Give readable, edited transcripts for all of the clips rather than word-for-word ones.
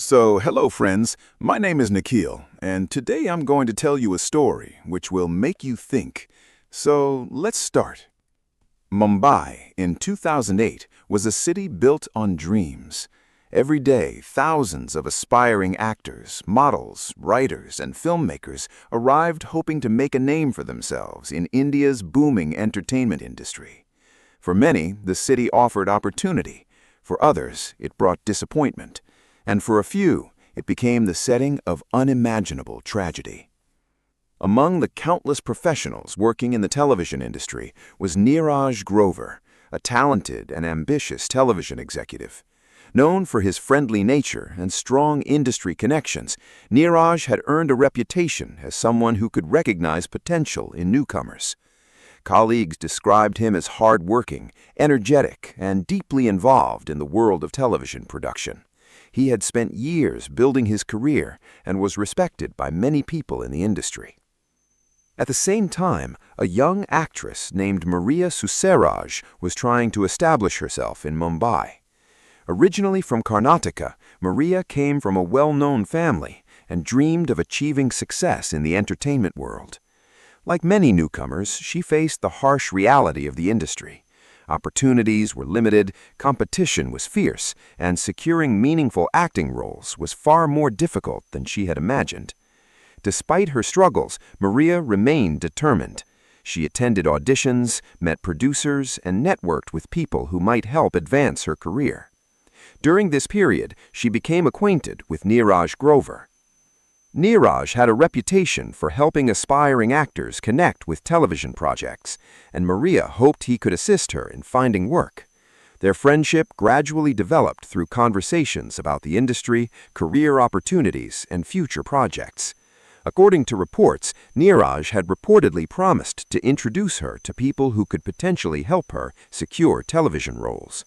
Hello friends, my name is Nikhil, and today I'm going to tell you a story which will make you think. So, let's start. Mumbai, in 2008, was a city built on dreams. Every day, thousands of aspiring actors, models, writers, and filmmakers arrived hoping to make a name for themselves in India's booming entertainment industry. For many, the city offered opportunity. For others, it brought disappointment. And for a few, it became the setting of unimaginable tragedy. Among the countless professionals working in the television industry was Neeraj Grover, a talented and ambitious television executive. Known for his friendly nature and strong industry connections, Neeraj had earned a reputation as someone who could recognize potential in newcomers. Colleagues described him as hard-working, energetic, and deeply involved in the world of television production. He had spent years building his career and was respected by many people in the industry. At the same time, a young actress named Maria Susaraj was trying to establish herself in Mumbai. Originally from Karnataka, Maria came from a well-known family and dreamed of achieving success in the entertainment world. Like many newcomers, she faced the harsh reality of the industry. Opportunities were limited, competition was fierce, and securing meaningful acting roles was far more difficult than she had imagined. Despite her struggles, Maria remained determined. She attended auditions, met producers, and networked with people who might help advance her career. During this period, she became acquainted with Neeraj Grover. Neeraj had a reputation for helping aspiring actors connect with television projects, and Maria hoped he could assist her in finding work. Their friendship gradually developed through conversations about the industry, career opportunities, and future projects. According to reports, Neeraj had reportedly promised to introduce her to people who could potentially help her secure television roles.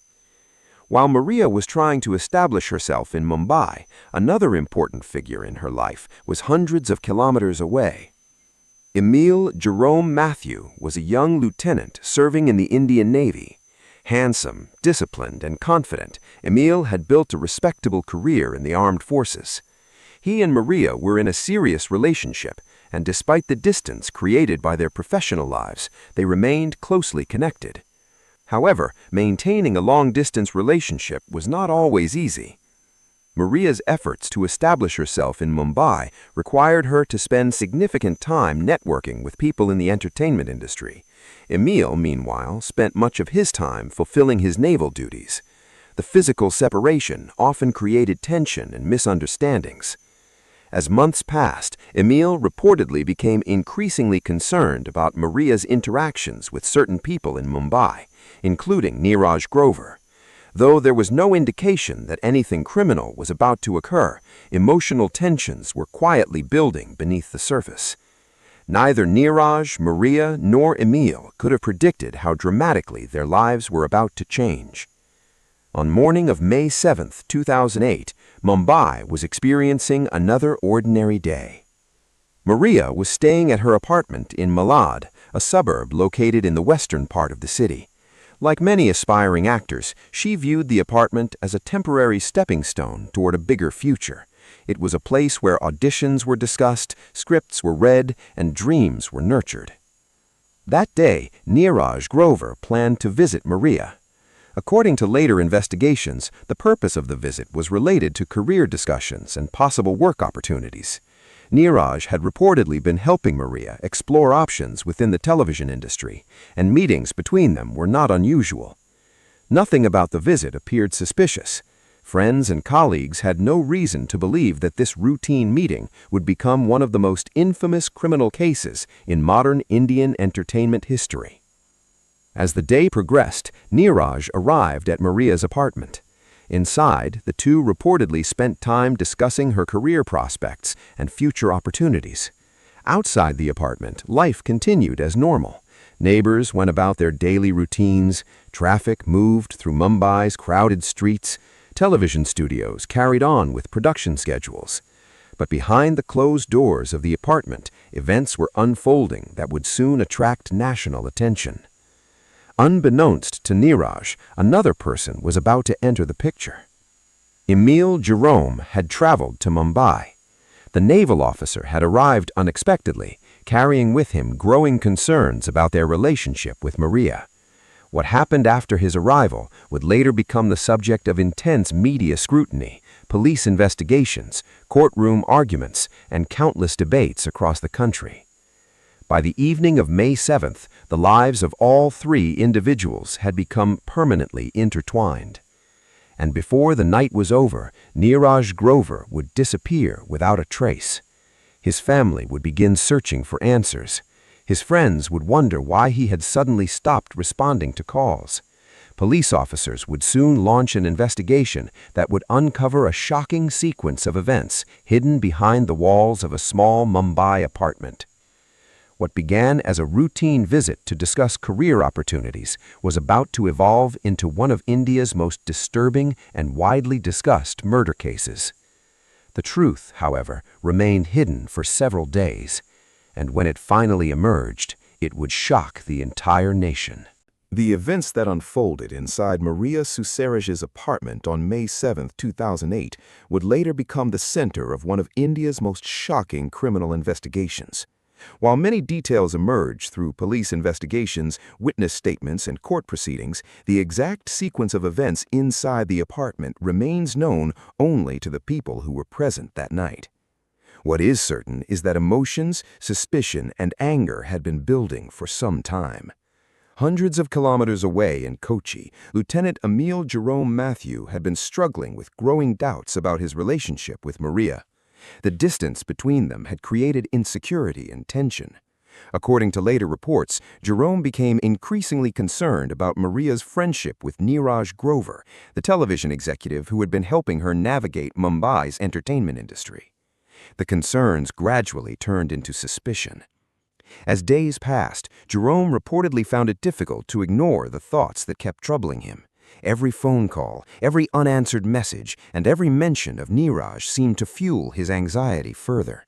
While Maria was trying to establish herself in Mumbai, another important figure in her life was hundreds of kilometers away. Emil Jerome Matthew was a young lieutenant serving in the Indian Navy. Handsome, disciplined, and confident, Emil had built a respectable career in the armed forces. He and Maria were in a serious relationship, and despite the distance created by their professional lives, they remained closely connected. However, maintaining a long-distance relationship was not always easy. Maria's efforts to establish herself in Mumbai required her to spend significant time networking with people in the entertainment industry. Emil, meanwhile, spent much of his time fulfilling his naval duties. The physical separation often created tension and misunderstandings. As months passed, Emil reportedly became increasingly concerned about Maria's interactions with certain people in Mumbai, including Neeraj Grover. Though there was no indication that anything criminal was about to occur, emotional tensions were quietly building beneath the surface. Neither Neeraj, Maria, nor Emil could have predicted how dramatically their lives were about to change. On morning of May 7, 2008, Mumbai was experiencing another ordinary day. Maria was staying at her apartment in Malad, a suburb located in the western part of the city. Like many aspiring actors, she viewed the apartment as a temporary stepping stone toward a bigger future. It was a place where auditions were discussed, scripts were read, and dreams were nurtured. That day, Neeraj Grover planned to visit Maria. According to later investigations, the purpose of the visit was related to career discussions and possible work opportunities. Neeraj had reportedly been helping Maria explore options within the television industry, and meetings between them were not unusual. Nothing about the visit appeared suspicious. Friends and colleagues had no reason to believe that this routine meeting would become one of the most infamous criminal cases in modern Indian entertainment history. As the day progressed, Neeraj arrived at Maria's apartment. Inside, the two reportedly spent time discussing her career prospects and future opportunities. Outside the apartment, life continued as normal. Neighbors went about their daily routines, traffic moved through Mumbai's crowded streets, television studios carried on with production schedules. But behind the closed doors of the apartment, events were unfolding that would soon attract national attention. Unbeknownst to Neeraj, another person was about to enter the picture. Emil Jerome had traveled to Mumbai. The naval officer had arrived unexpectedly, carrying with him growing concerns about their relationship with Maria. What happened after his arrival would later become the subject of intense media scrutiny, police investigations, courtroom arguments, and countless debates across the country. By the evening of May 7th, the lives of all three individuals had become permanently intertwined. And before the night was over, Neeraj Grover would disappear without a trace. His family would begin searching for answers. His friends would wonder why he had suddenly stopped responding to calls. Police officers would soon launch an investigation that would uncover a shocking sequence of events hidden behind the walls of a small Mumbai apartment. What began as a routine visit to discuss career opportunities was about to evolve into one of India's most disturbing and widely discussed murder cases. The truth, however, remained hidden for several days, and when it finally emerged, it would shock the entire nation. The events that unfolded inside Maria Susaraj's apartment on May 7, 2008, would later become the center of one of India's most shocking criminal investigations. While many details emerged through police investigations, witness statements, and court proceedings, the exact sequence of events inside the apartment remains known only to the people who were present that night. What is certain is that emotions, suspicion, and anger had been building for some time. Hundreds of kilometers away in Kochi, Lieutenant Emil Jerome Matthew had been struggling with growing doubts about his relationship with Maria. The distance between them had created insecurity and tension. According to later reports, Jerome became increasingly concerned about Maria's friendship with Neeraj Grover, the television executive who had been helping her navigate Mumbai's entertainment industry. The concerns gradually turned into suspicion. As days passed, Jerome reportedly found it difficult to ignore the thoughts that kept troubling him. Every phone call, every unanswered message, and every mention of Neeraj seemed to fuel his anxiety further.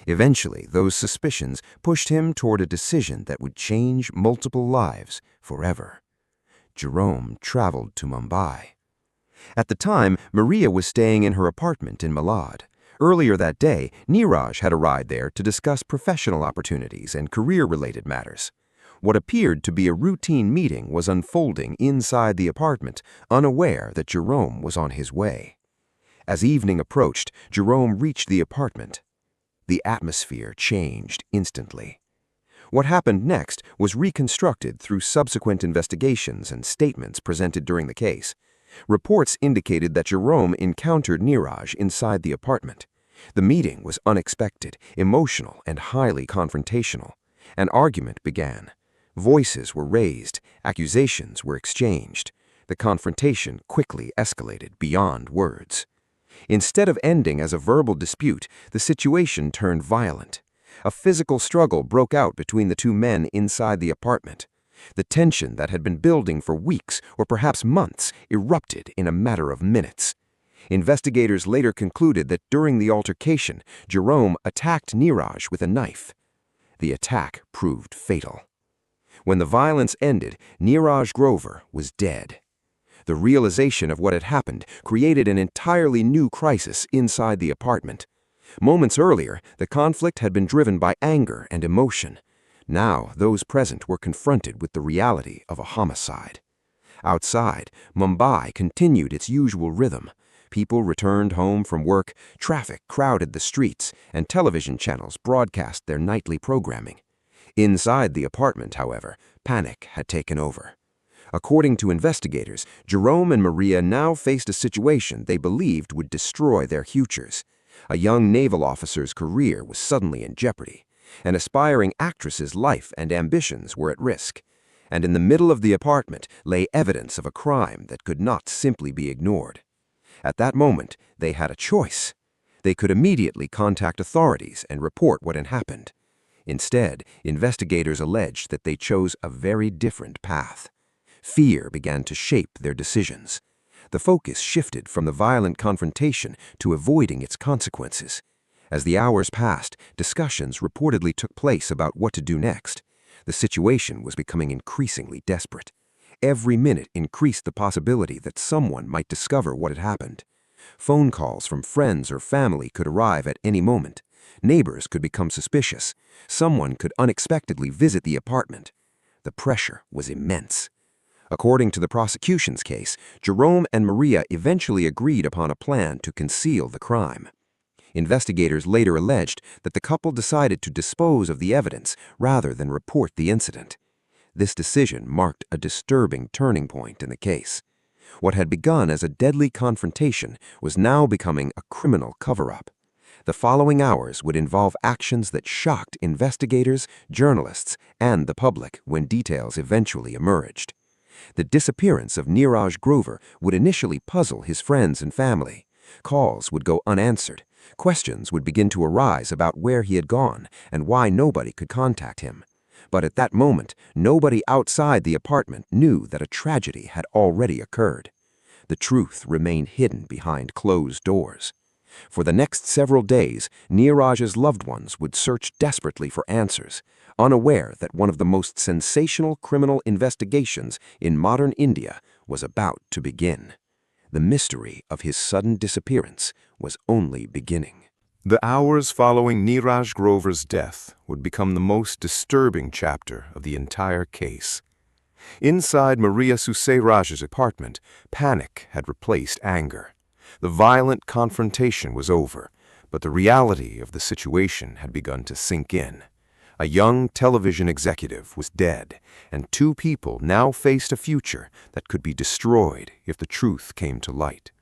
Eventually, those suspicions pushed him toward a decision that would change multiple lives forever. Jerome traveled to Mumbai. At the time, Maria was staying in her apartment in Malad. Earlier that day, Neeraj had arrived there to discuss professional opportunities and career-related matters. What appeared to be a routine meeting was unfolding inside the apartment, unaware that Jerome was on his way. As evening approached, Jerome reached the apartment. The atmosphere changed instantly. What happened next was reconstructed through subsequent investigations and statements presented during the case. Reports indicated that Jerome encountered Neeraj inside the apartment. The meeting was unexpected, emotional, and highly confrontational. An argument began. Voices were raised, accusations were exchanged. The confrontation quickly escalated beyond words. Instead of ending as a verbal dispute, the situation turned violent. A physical struggle broke out between the two men inside the apartment. The tension that had been building for weeks or perhaps months erupted in a matter of minutes. Investigators later concluded that during the altercation, Jerome attacked Neeraj with a knife. The attack proved fatal. When the violence ended, Neeraj Grover was dead. The realization of what had happened created an entirely new crisis inside the apartment. Moments earlier, the conflict had been driven by anger and emotion. Now, those present were confronted with the reality of a homicide. Outside, Mumbai continued its usual rhythm. People returned home from work, traffic crowded the streets, and television channels broadcast their nightly programming. Inside the apartment, however, panic had taken over. According to investigators, Jerome and Maria now faced a situation they believed would destroy their futures. A young naval officer's career was suddenly in jeopardy. An aspiring actress's life and ambitions were at risk. And in the middle of the apartment lay evidence of a crime that could not simply be ignored. At that moment, they had a choice. They could immediately contact authorities and report what had happened. Instead, investigators alleged that they chose a very different path. Fear began to shape their decisions. The focus shifted from the violent confrontation to avoiding its consequences. As the hours passed, discussions reportedly took place about what to do next. The situation was becoming increasingly desperate. Every minute increased the possibility that someone might discover what had happened. Phone calls from friends or family could arrive at any moment. Neighbors could become suspicious. Someone could unexpectedly visit the apartment. The pressure was immense. According to the prosecution's case, Jerome and Maria eventually agreed upon a plan to conceal the crime. Investigators later alleged that the couple decided to dispose of the evidence rather than report the incident. This decision marked a disturbing turning point in the case. What had begun as a deadly confrontation was now becoming a criminal cover-up. The following hours would involve actions that shocked investigators, journalists, and the public when details eventually emerged. The disappearance of Neeraj Grover would initially puzzle his friends and family. Calls would go unanswered. Questions would begin to arise about where he had gone and why nobody could contact him. But at that moment, nobody outside the apartment knew that a tragedy had already occurred. The truth remained hidden behind closed doors. For the next several days, Neeraj's loved ones would search desperately for answers, unaware that one of the most sensational criminal investigations in modern India was about to begin. The mystery of his sudden disappearance was only beginning. The hours following Neeraj Grover's death would become the most disturbing chapter of the entire case. Inside Maria Susairaj's apartment, panic had replaced anger. The violent confrontation was over, but the reality of the situation had begun to sink in. A young television executive was dead, and two people now faced a future that could be destroyed if the truth came to light.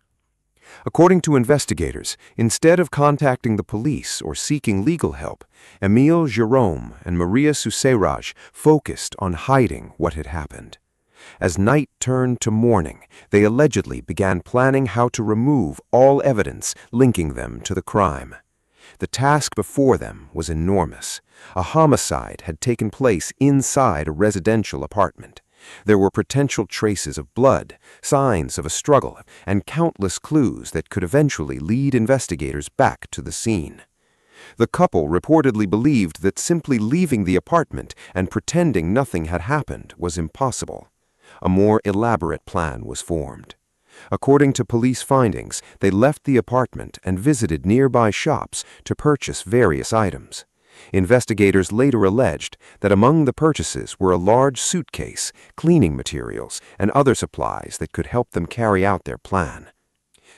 According to investigators, instead of contacting the police or seeking legal help, Émile Jerome and Maria Susairaj focused on hiding what had happened. As night turned to morning, they allegedly began planning how to remove all evidence linking them to the crime. The task before them was enormous. A homicide had taken place inside a residential apartment. There were potential traces of blood, signs of a struggle, and countless clues that could eventually lead investigators back to the scene. The couple reportedly believed that simply leaving the apartment and pretending nothing had happened was impossible. A more elaborate plan was formed. According to police findings, they left the apartment and visited nearby shops to purchase various items. Investigators later alleged that among the purchases were a large suitcase, cleaning materials, and other supplies that could help them carry out their plan.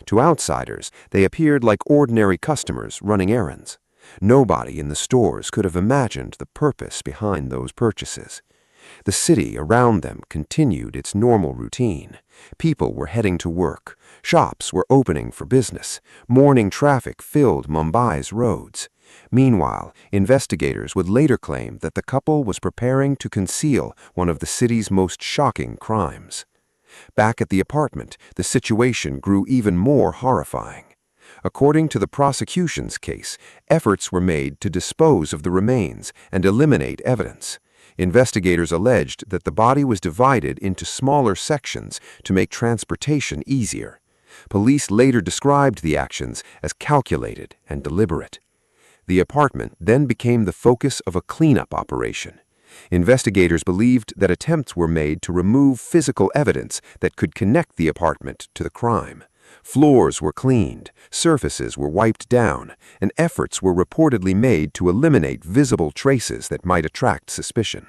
To outsiders, they appeared like ordinary customers running errands. Nobody in the stores could have imagined the purpose behind those purchases. The city around them continued its normal routine. People were heading to work. Shops were opening for business. Morning traffic filled Mumbai's roads. Meanwhile, investigators would later claim that the couple was preparing to conceal one of the city's most shocking crimes. Back at the apartment, the situation grew even more horrifying. According to the prosecution's case, efforts were made to dispose of the remains and eliminate evidence. Investigators alleged that the body was divided into smaller sections to make transportation easier. Police later described the actions as calculated and deliberate. The apartment then became the focus of a cleanup operation. Investigators believed that attempts were made to remove physical evidence that could connect the apartment to the crime. Floors were cleaned, surfaces were wiped down, and efforts were reportedly made to eliminate visible traces that might attract suspicion.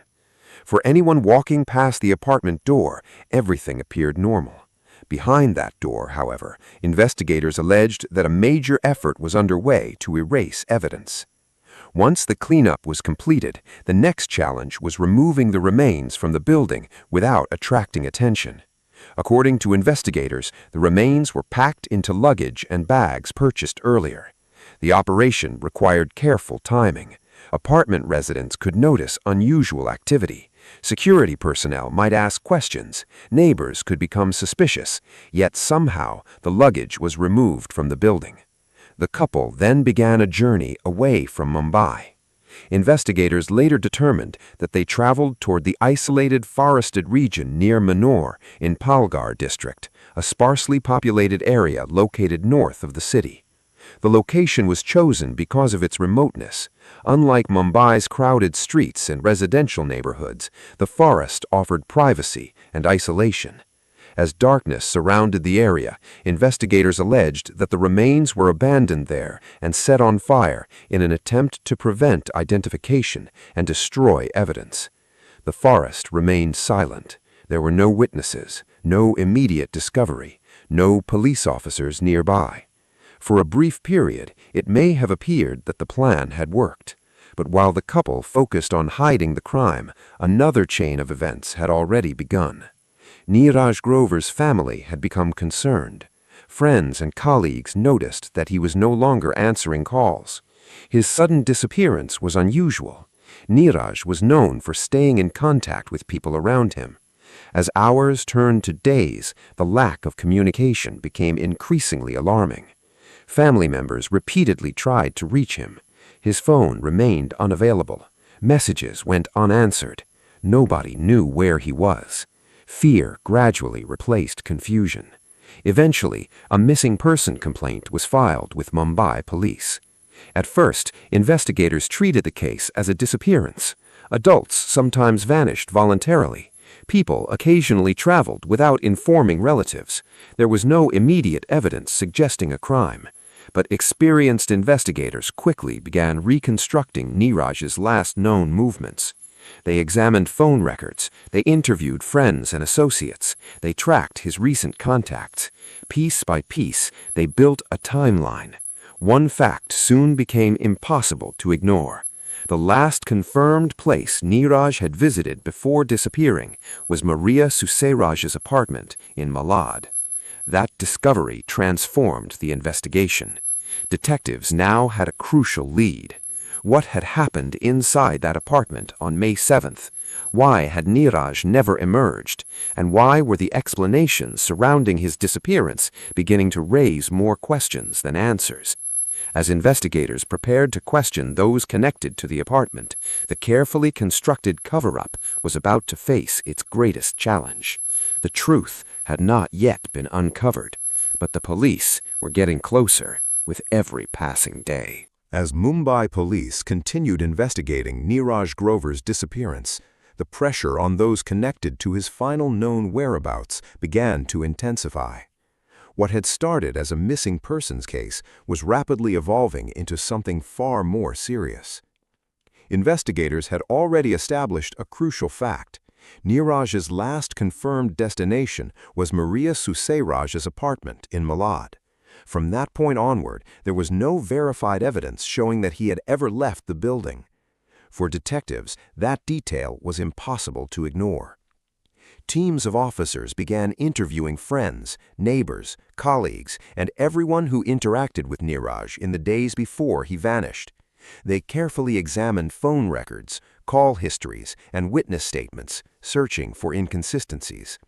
For anyone walking past the apartment door, everything appeared normal. Behind that door, however, investigators alleged that a major effort was underway to erase evidence. Once the cleanup was completed, the next challenge was removing the remains from the building without attracting attention. According to investigators, the remains were packed into luggage and bags purchased earlier. The operation required careful timing. Apartment residents could notice unusual activity. Security personnel might ask questions. Neighbors could become suspicious. Yet somehow, the luggage was removed from the building. The couple then began a journey away from Mumbai. Investigators later determined that they traveled toward the isolated forested region near Manor in Palghar district, a sparsely populated area located north of the city. The location was chosen because of its remoteness. Unlike Mumbai's crowded streets and residential neighborhoods, the forest offered privacy and isolation. As darkness surrounded the area, investigators alleged that the remains were abandoned there and set on fire in an attempt to prevent identification and destroy evidence. The forest remained silent. There were no witnesses, no immediate discovery, no police officers nearby. For a brief period, it may have appeared that the plan had worked. But while the couple focused on hiding the crime, another chain of events had already begun. Neeraj Grover's family had become concerned. Friends and colleagues noticed that he was no longer answering calls. His sudden disappearance was unusual. Neeraj was known for staying in contact with people around him. As hours turned to days, the lack of communication became increasingly alarming. Family members repeatedly tried to reach him. His phone remained unavailable. Messages went unanswered. Nobody knew where he was. Fear gradually replaced confusion. Eventually, a missing person complaint was filed with Mumbai police. At first, investigators treated the case as a disappearance. Adults sometimes vanished voluntarily. People occasionally traveled without informing relatives. There was no immediate evidence suggesting a crime. But experienced investigators quickly began reconstructing Neeraj's last known movements. They examined phone records, they interviewed friends and associates, they tracked his recent contacts. Piece by piece, they built a timeline. One fact soon became impossible to ignore. The last confirmed place Neeraj had visited before disappearing was Maria Susairaj's apartment in Malad. That discovery transformed the investigation. Detectives now had a crucial lead. What had happened inside that apartment on May 7th? Why had Neeraj never emerged? And why were the explanations surrounding his disappearance beginning to raise more questions than answers? As investigators prepared to question those connected to the apartment, the carefully constructed cover-up was about to face its greatest challenge. The truth had not yet been uncovered, but the police were getting closer with every passing day. As Mumbai police continued investigating Neeraj Grover's disappearance, the pressure on those connected to his final known whereabouts began to intensify. What had started as a missing persons case was rapidly evolving into something far more serious. Investigators had already established a crucial fact. Neeraj's last confirmed destination was Maria Susairaj's apartment in Malad. From that point onward, there was no verified evidence showing that he had ever left the building. For detectives, that detail was impossible to ignore. Teams of officers began interviewing friends, neighbors, colleagues, and everyone who interacted with Neeraj in the days before he vanished. They carefully examined phone records, call histories, and witness statements, searching for inconsistencies.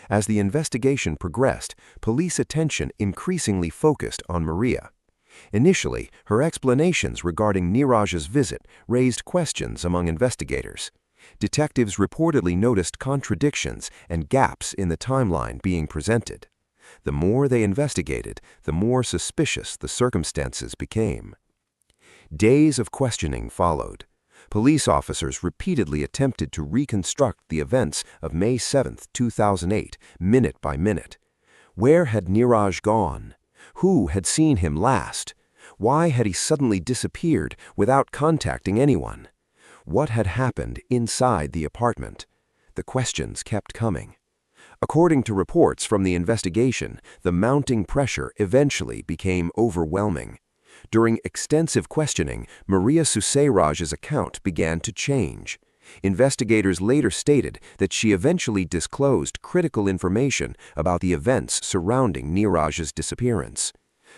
As the investigation progressed, police attention increasingly focused on Maria. Initially, her explanations regarding Neeraj's visit raised questions among investigators. Detectives reportedly noticed contradictions and gaps in the timeline being presented. The more they investigated, the more suspicious the circumstances became. Days of questioning followed. Police officers repeatedly attempted to reconstruct the events of May 7, 2008, minute by minute. Where had Neeraj gone? Who had seen him last? Why had he suddenly disappeared without contacting anyone? What had happened inside the apartment? The questions kept coming. According to reports from the investigation, the mounting pressure eventually became overwhelming. During extensive questioning, Maria Susairaj's account began to change. Investigators later stated that she eventually disclosed critical information about the events surrounding Neeraj's disappearance.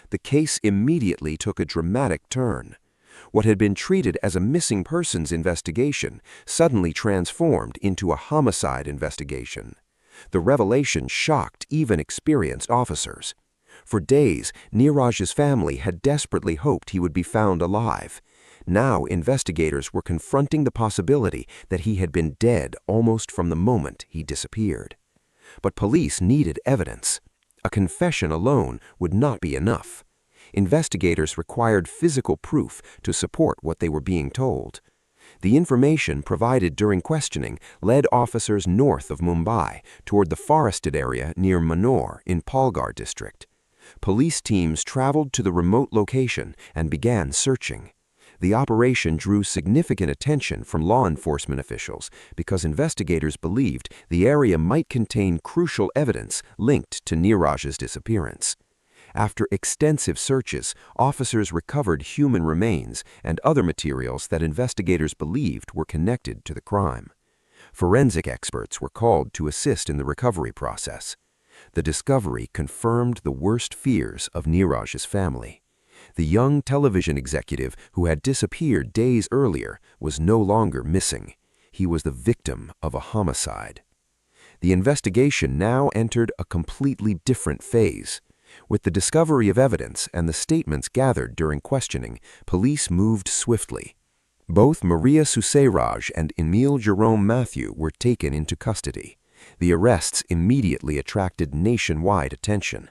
The case immediately took a dramatic turn. What had been treated as a missing persons investigation suddenly transformed into a homicide investigation. The revelation shocked even experienced officers. For days, Neeraj's family had desperately hoped he would be found alive. Now investigators were confronting the possibility that he had been dead almost from the moment he disappeared. But police needed evidence. A confession alone would not be enough. Investigators required physical proof to support what they were being told. The information provided during questioning led officers north of Mumbai toward the forested area near Manor in Palghar district. Police teams traveled to the remote location and began searching. The operation drew significant attention from law enforcement officials because investigators believed the area might contain crucial evidence linked to Neeraj's disappearance. After extensive searches, officers recovered human remains and other materials that investigators believed were connected to the crime. Forensic experts were called to assist in the recovery process. The discovery confirmed the worst fears of Neeraj's family. The young television executive who had disappeared days earlier was no longer missing. He was the victim of a homicide. The investigation now entered a completely different phase. With the discovery of evidence and the statements gathered during questioning, police moved swiftly. Both Maria Susairaj and Emil Jerome Matthew were taken into custody. The arrests immediately attracted nationwide attention.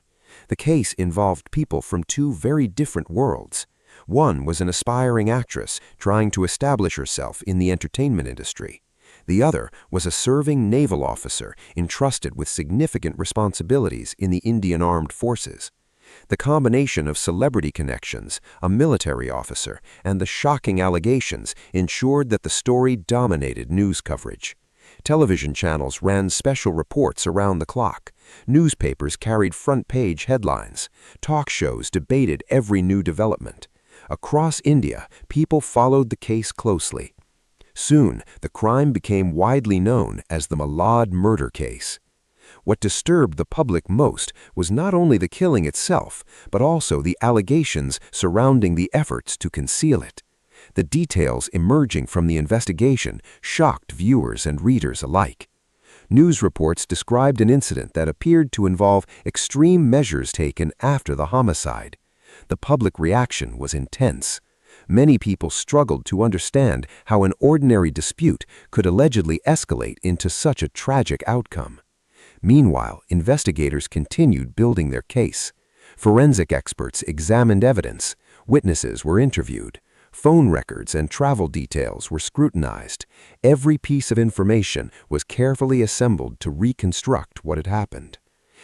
The case involved people from two very different worlds. One was an aspiring actress trying to establish herself in the entertainment industry. The other was a serving naval officer entrusted with significant responsibilities in the Indian Armed Forces. The combination of celebrity connections, a military officer, and the shocking allegations ensured that the story dominated news coverage. Television channels ran special reports around the clock. Newspapers carried front-page headlines. Talk shows debated every new development. Across India, people followed the case closely. Soon, the crime became widely known as the Malad murder case. What disturbed the public most was not only the killing itself, but also the allegations surrounding the efforts to conceal it. The details emerging from the investigation shocked viewers and readers alike. News reports described an incident that appeared to involve extreme measures taken after the homicide. The public reaction was intense. Many people struggled to understand how an ordinary dispute could allegedly escalate into such a tragic outcome. Meanwhile, investigators continued building their case. Forensic experts examined evidence. Witnesses were interviewed. Phone records and travel details were scrutinized. Every piece of information was carefully assembled to reconstruct what had happened.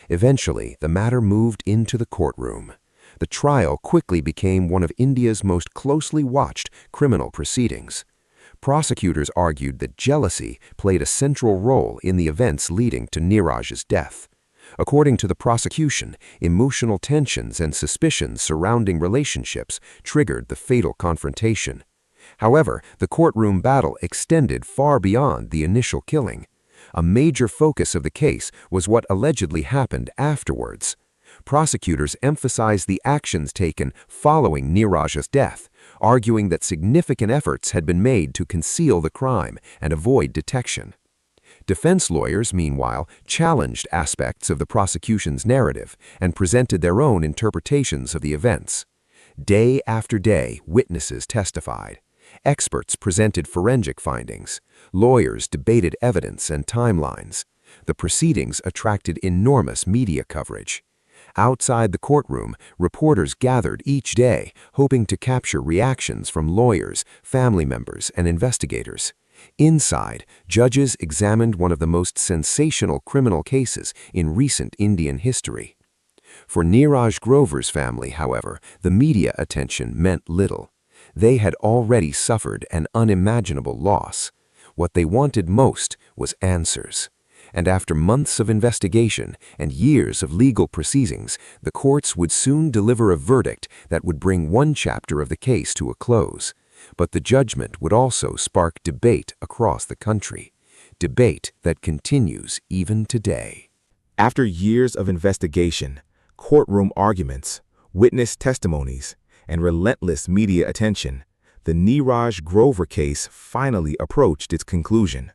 Eventually, the matter moved into the courtroom. The trial quickly became one of India's most closely watched criminal proceedings. Prosecutors argued that jealousy played a central role in the events leading to Neeraj's death. According to the prosecution, emotional tensions and suspicions surrounding relationships triggered the fatal confrontation. However, the courtroom battle extended far beyond the initial killing. A major focus of the case was what allegedly happened afterwards. Prosecutors emphasized the actions taken following Neeraj's death, arguing that significant efforts had been made to conceal the crime and avoid detection. Defense lawyers, meanwhile, challenged aspects of the prosecution's narrative and presented their own interpretations of the events. Day after day, witnesses testified. Experts presented forensic findings. Lawyers debated evidence and timelines. The proceedings attracted enormous media coverage. Outside the courtroom, reporters gathered each day, hoping to capture reactions from lawyers, family members, and investigators. Inside, judges examined one of the most sensational criminal cases in recent Indian history. For Neeraj Grover's family, however, the media attention meant little. They had already suffered an unimaginable loss. What they wanted most was answers. And after months of investigation and years of legal proceedings, the courts would soon deliver a verdict that would bring one chapter of the case to a close. But the judgment would also spark debate across the country, debate that continues even today. After years of investigation, courtroom arguments, witness testimonies, and relentless media attention, the Neeraj Grover case finally approached its conclusion.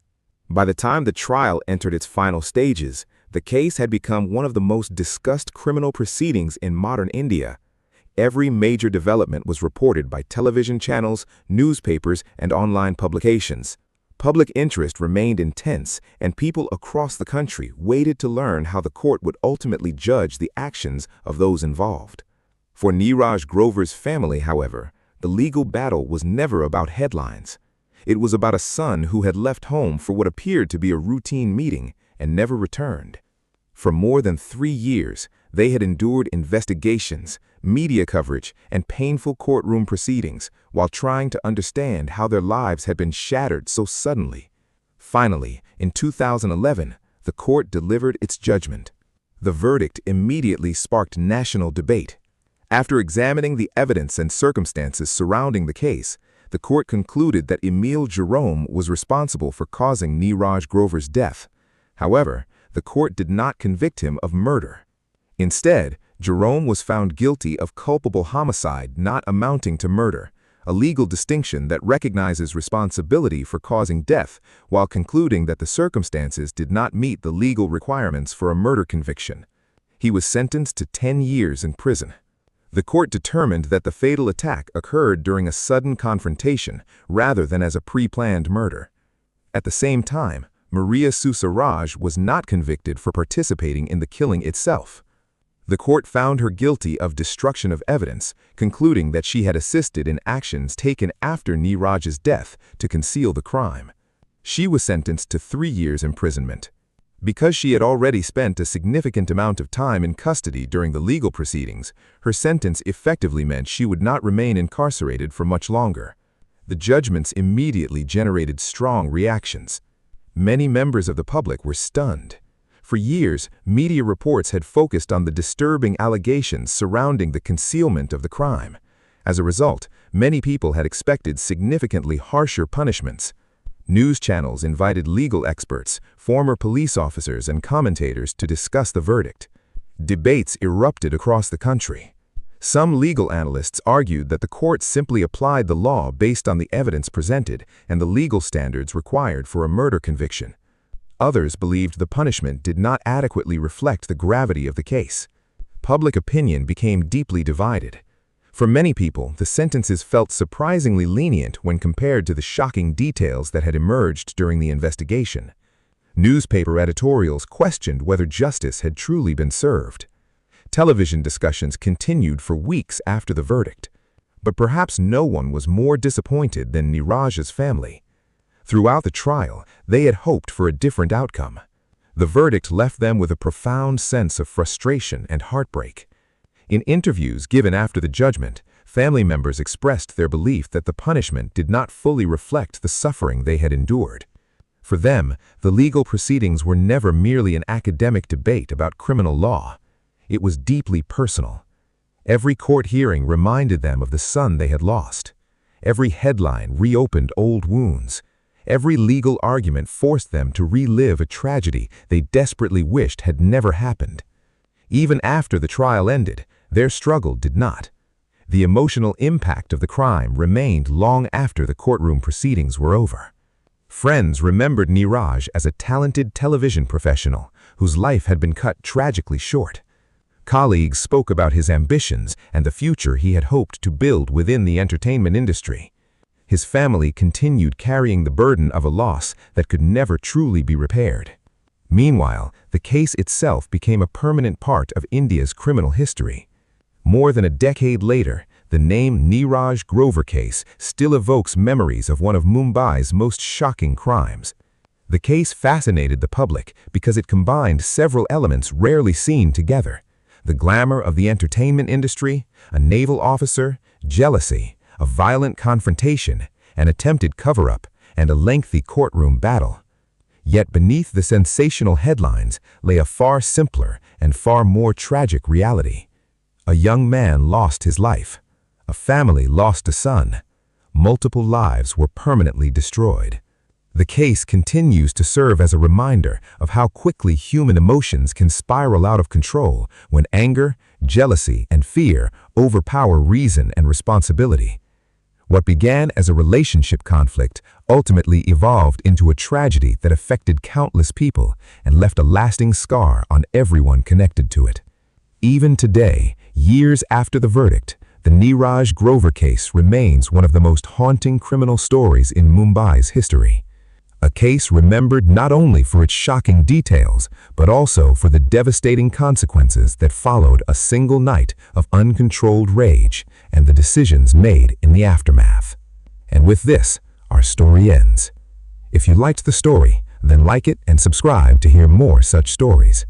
By the time the trial entered its final stages, the case had become one of the most discussed criminal proceedings in modern India. Every major development was reported by television channels, newspapers, and online publications. Public interest remained intense, and people across the country waited to learn how the court would ultimately judge the actions of those involved. For Neeraj Grover's family, however, the legal battle was never about headlines. It was about a son who had left home for what appeared to be a routine meeting and never returned. For more than 3 years, they had endured investigations, media coverage, and painful courtroom proceedings while trying to understand how their lives had been shattered so suddenly. Finally, in 2011, the court delivered its judgment. The verdict immediately sparked national debate. After examining the evidence and circumstances surrounding the case, the court concluded that Emile Jerome was responsible for causing Neeraj Grover's death. However, the court did not convict him of murder. Instead, Jerome was found guilty of culpable homicide not amounting to murder, a legal distinction that recognizes responsibility for causing death while concluding that the circumstances did not meet the legal requirements for a murder conviction. He was sentenced to 10 years in prison. The court determined that the fatal attack occurred during a sudden confrontation rather than as a pre-planned murder. At the same time, Maria Susaraj was not convicted for participating in the killing itself. The court found her guilty of destruction of evidence, concluding that she had assisted in actions taken after Neeraj's death to conceal the crime. She was sentenced to 3 years imprisonment. Because she had already spent a significant amount of time in custody during the legal proceedings, her sentence effectively meant she would not remain incarcerated for much longer. The judgments immediately generated strong reactions. Many members of the public were stunned. For years, media reports had focused on the disturbing allegations surrounding the concealment of the crime. As a result, many people had expected significantly harsher punishments. News channels invited legal experts, former police officers, and commentators to discuss the verdict. Debates erupted across the country. Some legal analysts argued that the court simply applied the law based on the evidence presented and the legal standards required for a murder conviction. Others believed the punishment did not adequately reflect the gravity of the case. Public opinion became deeply divided. For many people, the sentences felt surprisingly lenient when compared to the shocking details that had emerged during the investigation. Newspaper editorials questioned whether justice had truly been served. Television discussions continued for weeks after the verdict. But perhaps no one was more disappointed than Neeraj's family. Throughout the trial, they had hoped for a different outcome. The verdict left them with a profound sense of frustration and heartbreak. In interviews given after the judgment, family members expressed their belief that the punishment did not fully reflect the suffering they had endured. For them, the legal proceedings were never merely an academic debate about criminal law. It was deeply personal. Every court hearing reminded them of the son they had lost. Every headline reopened old wounds. Every legal argument forced them to relive a tragedy they desperately wished had never happened. Even after the trial ended, their struggle did not. The emotional impact of the crime remained long after the courtroom proceedings were over. Friends remembered Neeraj as a talented television professional whose life had been cut tragically short. Colleagues spoke about his ambitions and the future he had hoped to build within the entertainment industry. His family continued carrying the burden of a loss that could never truly be repaired. Meanwhile, the case itself became a permanent part of India's criminal history. More than a decade later, the name Neeraj Grover case still evokes memories of one of Mumbai's most shocking crimes. The case fascinated the public because it combined several elements rarely seen together: the glamour of the entertainment industry, a naval officer, jealousy, a violent confrontation, an attempted cover-up, and a lengthy courtroom battle. Yet beneath the sensational headlines lay a far simpler and far more tragic reality. A young man lost his life. A family lost a son. Multiple lives were permanently destroyed. The case continues to serve as a reminder of how quickly human emotions can spiral out of control when anger, jealousy, and fear overpower reason and responsibility. What began as a relationship conflict ultimately evolved into a tragedy that affected countless people and left a lasting scar on everyone connected to it. Even today, years after the verdict, the Neeraj Grover case remains one of the most haunting criminal stories in Mumbai's history. A case remembered not only for its shocking details, but also for the devastating consequences that followed a single night of uncontrolled rage and the decisions made in the aftermath. And with this, our our story ends. If you liked the story, then like it and subscribe to hear more such stories.